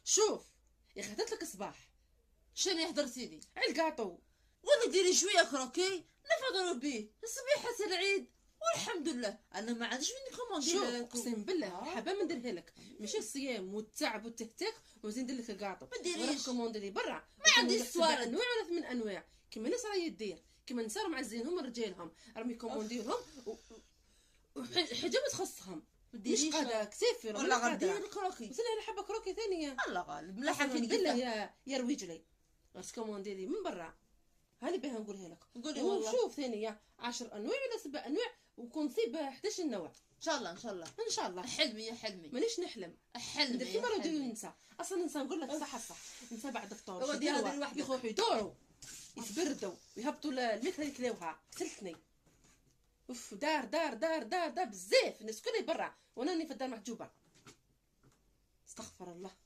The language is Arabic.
شوف يا اخي هدرت لك صباح. شنو يهدر سيدي؟ على الكاطو. ولا ديري شويه كروكي نفضلوا بيه صبيحه العيد والحمد لله. انا ما عادش مني كوموندي شوف لكم. اقسم بالله حابه ما نديرها لك، ماشي الصيام والتعب والتهتك ونزيد ندير لك الكاطو. ما ديريش. كوموندي لي برا. ما عنديش سبع صوارد. انواع ولا 8 انواع كيما الناس راهي دير، كيما النساء راهم معزينهم رجالهم راهم يكومونديهم وحاجه ما تخصهم. مش قادك سيفي ولا غدير الكروكي. بس انا حابه كروكي ثانيه. الله غالب ملاحه فين بالله قلت يا رويجلي بس كوموندي لي من برا. هاني بها نقولها لك. قولي والله. وشوف ثانيه 10 انواع ولا 7 انواع ونصيب 11 نوع ان شاء الله ان شاء الله ان شاء الله. حلمي يا حلمي مانيش نحلم. حلمي ندير كيما راه يديروا النساء اصلا النساء نقول لك صح صح النساء بعد الفطور هو دي هذا لوحدك. يروحوا يدوروا يتبردوا ويهبطوا الماكله يكلاوها. قتلتني. اوف دار بزاف الناس كلها برا وانا راني في الدار محجوبه. استغفر الله.